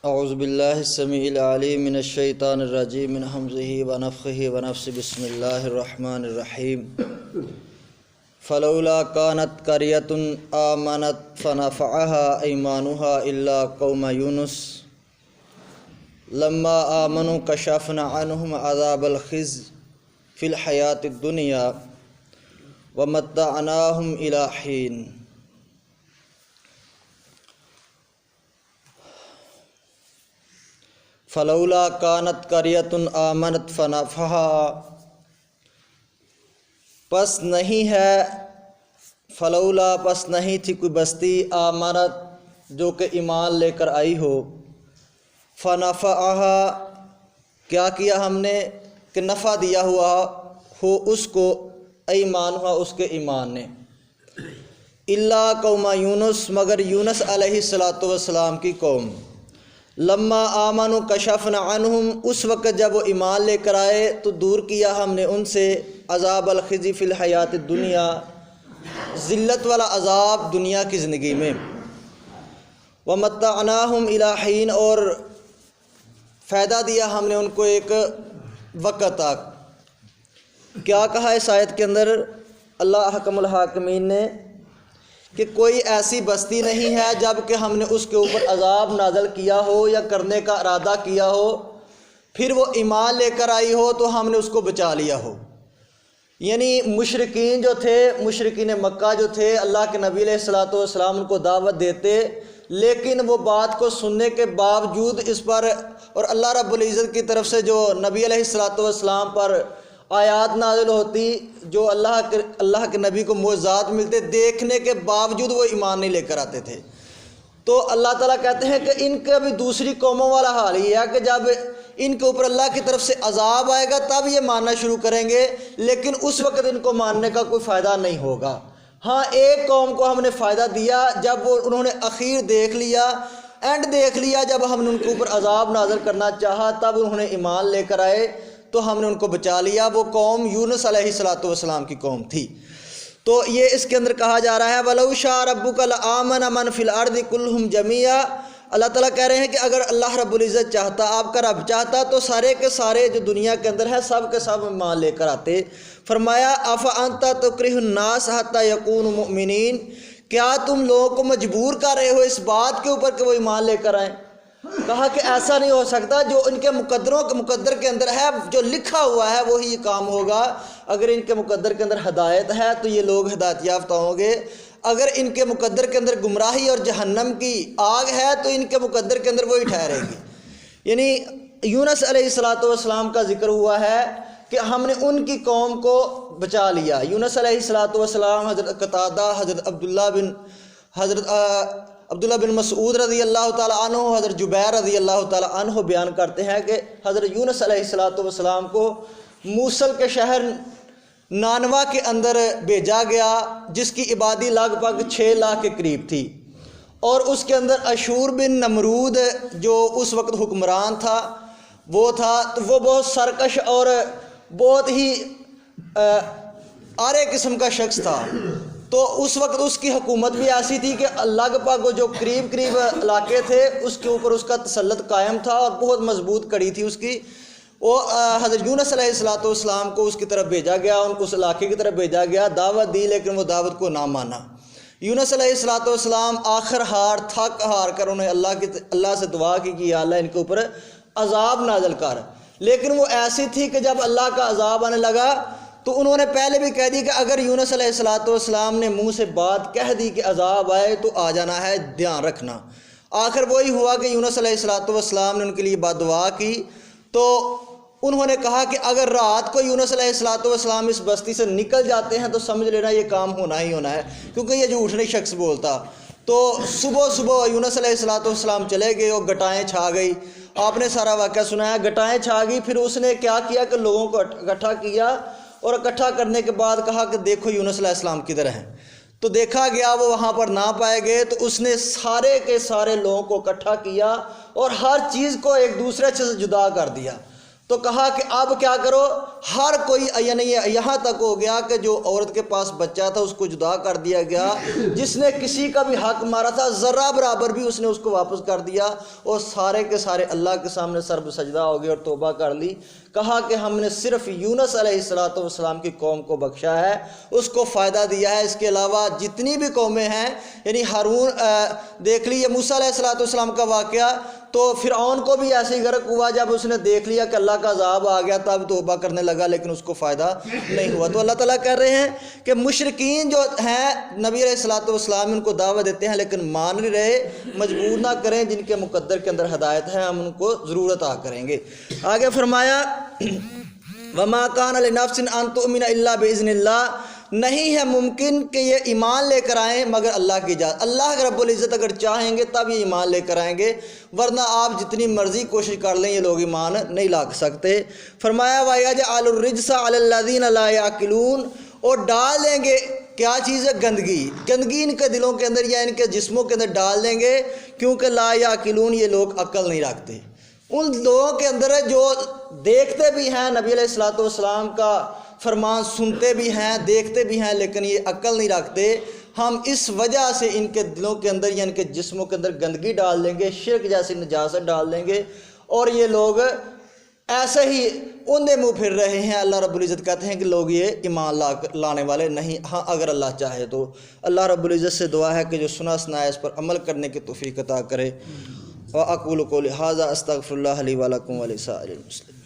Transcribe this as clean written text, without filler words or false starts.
اعوذ باللہ السمیع العلیم من الشیطان الرجیم من حمزہ ونفخہ ونفثہ بسم اللہ الرحمن الرحیم فلولا كانت قرية آمنت فنفعها أيمانها إلا قوم يونس لما آمنوا كشفنا عنهم عذاب الخزي في الحياة الدنيا ومتعناهم إلى حين۔ فلولا كانت قرية آمنت فنفعها، پس نہیں ہے، فلولا پس نہیں تھی کوئی بستی، آمنت جو کہ ایمان لے کر آئی ہو، فنفعها کیا کیا ہم نے کہ نفع دیا ہوا ہو اس کو، ایمان ہوا اس کے ایمان نے، الا قوم یونس مگر یونس علیہ السلام کی قوم، لما آمنوا کشفنا عنہم اس وقت جب وہ ایمان لے کر آئے تو دور کیا ہم نے ان سے عذاب الخزی فی الحیات الدنیا، ذلت والا عذاب دنیا کی زندگی میں، ومتعناہم الی حین اور فائدہ دیا ہم نے ان کو ایک وقت تک۔ کیا کہا اس آیت کے اندر اللہ احکم الحاکمین نے کہ کوئی ایسی بستی نہیں ہے جب کہ ہم نے اس کے اوپر عذاب نازل کیا ہو یا کرنے کا ارادہ کیا ہو، پھر وہ ایمان لے کر آئی ہو تو ہم نے اس کو بچا لیا ہو۔ یعنی مشرکین جو تھے، مشرکین مکہ جو تھے، اللہ کے نبی علیہ السلام ان کو دعوت دیتے، لیکن وہ بات کو سننے کے باوجود اس پر، اور اللہ رب العزت کی طرف سے جو نبی علیہ السلام پر آیات نازل ہوتی، جو اللہ کے نبی کو معجزات ملتے، دیکھنے کے باوجود وہ ایمان نہیں لے کر آتے تھے۔ تو اللہ تعالیٰ کہتے ہیں کہ ان کا بھی دوسری قوموں والا حال ہی ہے کہ جب ان کے اوپر اللہ کی طرف سے عذاب آئے گا تب یہ ماننا شروع کریں گے، لیکن اس وقت ان کو ماننے کا کوئی فائدہ نہیں ہوگا۔ ہاں، ایک قوم کو ہم نے فائدہ دیا جب انہوں نے اخیر دیکھ لیا، اینڈ دیکھ لیا، جب ہم نے ان کے اوپر عذاب نازل کرنا چاہا تب انہوں نے ایمان لے کر آئے تو ہم نے ان کو بچا لیا۔ وہ قوم یونس علیہ السلام کی قوم تھی۔ تو یہ اس کے اندر کہا جا رہا ہے وَلَوْ شَاءَ رَبُّكَ لَآمَنَ مَنْ فِي الْأَرْضِ كُلُّهُمْ جَمِيعًا۔ اللہ تعالیٰ کہہ رہے ہیں کہ اگر اللہ رب العزت چاہتا، آپ کا رب چاہتا تو سارے کے سارے جو دنیا کے اندر ہے سب کے سب ایمان لے کر آتے۔ فرمایا أَفَأَنْتَ تُكْرِهُ النَّاسَ حَتَّى يَكُونُوا مُؤْمِنِينَ، کیا تم لوگوں کو مجبور کر رہے ہو اس بات کے اوپر کہ وہ ایمان لے کر آئیں؟ کہا کہ ایسا نہیں ہو سکتا، جو ان کے مقدر کے اندر ہے، جو لکھا ہوا ہے وہی یہ کام ہوگا۔ اگر ان کے مقدر کے اندر ہدایت ہے تو یہ لوگ ہدایت یافتہ ہوں گے، اگر ان کے مقدر کے اندر گمراہی اور جہنم کی آگ ہے تو ان کے مقدر کے اندر وہی ٹھہرے گی۔ یعنی یونس علیہ السلام کا ذکر ہوا ہے کہ ہم نے ان کی قوم کو بچا لیا۔ یونس علیہ السلام، حضرت قتادہ، حضرت عبداللہ بن مسعود رضی اللہ تعالیٰ عنہ، حضرت جبیر رضی اللہ تعالیٰ عنہ بیان کرتے ہیں کہ حضرت یونس علیہ السلام کو موصل کے شہر نانوا کے اندر بھیجا گیا، جس کی آبادی لگ بھگ 6 لاکھ کے قریب تھی، اور اس کے اندر اشور بن نمرود جو اس وقت حکمران تھا وہ تھا، تو وہ بہت سرکش اور بہت ہی آرے قسم کا شخص تھا۔ تو اس وقت اس کی حکومت بھی ایسی تھی کہ لگ بھگ جو قریب علاقے تھے اس کے اوپر اس کا تسلط قائم تھا اور بہت مضبوط کڑی تھی اس کی۔ وہ حضرت یونس علیہ السلام کو اس کی طرف بھیجا گیا، ان کو اس علاقے کی طرف بھیجا گیا، دعوت دی، لیکن وہ دعوت کو نہ مانا۔ یونس علیہ السلام آخر تھک ہار کر انہیں اللہ سے دعا کی کہ یا اللہ ان کے اوپر عذاب نازل کر، لیکن وہ ایسی تھی کہ جب اللہ کا عذاب آنے لگا تو انہوں نے پہلے بھی کہہ دی کہ اگر یونس علیہ السلام نے منہ سے بات کہہ دی کہ عذاب آئے تو آ جانا ہے، دھیان رکھنا۔ آخر وہی ہوا کہ یونس علیہ السلام نے ان کے لیے بد دعا کی، تو انہوں نے کہا کہ اگر رات کو یونس علیہ السلام اس بستی سے نکل جاتے ہیں تو سمجھ لینا یہ کام ہونا ہی ہونا ہے، کیونکہ یہ جھوٹ نہیں شخص بولتا۔ تو صبح یونس علیہ السلام چلے گئے اور گٹائیں چھا گئی۔ آپ نے سارا واقعہ سنا ہے، گٹائیں چھا گئی۔ پھر اس نے کیا کیا کہ لوگوں کو اکٹھا کیا، اور اکٹھا کرنے کے بعد کہا کہ دیکھو یونس علیہ السلام کدھر ہیں۔ تو دیکھا گیا وہ وہاں پر نہ پائے گئے، تو اس نے سارے کے سارے لوگوں کو اکٹھا کیا اور ہر چیز کو ایک دوسرے سے جدا کر دیا۔ تو کہا کہ اب کیا کرو، ہر کوئی یعنی یہاں تک ہو گیا کہ جو عورت کے پاس بچہ تھا اس کو جدا کر دیا گیا، جس نے کسی کا بھی حق مارا تھا ذرہ برابر بھی اس نے اس کو واپس کر دیا، اور سارے کے سارے اللہ کے سامنے سر سجدہ ہو گئے اور توبہ کر لی۔ کہا کہ ہم نے صرف یونس علیہ السلام کی قوم کو بخشا ہے، اس کو فائدہ دیا ہے، اس کے علاوہ جتنی بھی قومیں ہیں، یعنی ہارون دیکھ لیے موسیٰ علیہ السلام کا واقعہ، تو فرعون کو بھی ایسے ہی غرق ہوا جب اس نے دیکھ لیا کہ اللہ کا عذاب آ گیا تب توبہ کرنے لگا، لیکن اس کو فائدہ نہیں ہوا۔ تو اللہ تعالیٰ کہہ رہے ہیں کہ مشرکین جو ہیں نبی علیہ السلام ان کو دعوت دیتے ہیں لیکن مان نہیں رہے، مجبور نہ کریں، جن کے مقدر کے اندر ہدایت ہے ہم ان کو ضرور عطا کریں گے۔ آگے فرمایا وَمَا كَانَ لِنَفْسٍ أَن تُؤْمِنَ إِلَّا بِإِذْنِ اللَّهِ، نہیں ہے ممکن کہ یہ ایمان لے کر آئیں مگر اللہ کی اجازت، اللہ رب العزت اگر چاہیں گے تب یہ ایمان لے کر آئیں گے، ورنہ آپ جتنی مرضی کوشش کر لیں یہ لوگ ایمان نہیں لا سکتے۔ فرمایا وَيَجْعَلُ الرِّجْسَ عَلَى الَّذِينَ لَا يَعْقِلُونَ، اور ڈال دیں گے کیا چیز ہے، گندگی ان کے دلوں کے اندر یا ان کے جسموں کے اندر ڈال دیں گے، کیونکہ لا یعقلون یہ لوگ عقل نہیں رکھتے۔ ان لوگوں کے اندر جو دیکھتے بھی ہیں نبی علیہ السلام کا فرمان، سنتے بھی ہیں دیکھتے بھی ہیں، لیکن یہ عقل نہیں رکھتے، ہم اس وجہ سے ان کے دلوں کے اندر یا ان کے جسموں کے اندر گندگی ڈال دیں گے، شرک جیسی نجاست ڈال دیں گے، اور یہ لوگ ایسے ہی اندھے منہ پھر رہے ہیں۔ اللہ رب العزت کہتے ہیں کہ لوگ یہ ایمان لانے والے نہیں، ہاں اگر اللہ چاہے تو۔ اللہ رب العزت سے دعا ہے کہ جو سنا سنایا اس پر عمل کرنے کی توفیق عطا کرے۔ وَأَقُولُ قَوْلِي هَٰذَا أَسْتَغْفِرُ اللَّهَ لِي وَلَكُمْ وَلِسَائِرِ الْمُسْلِمِينَ۔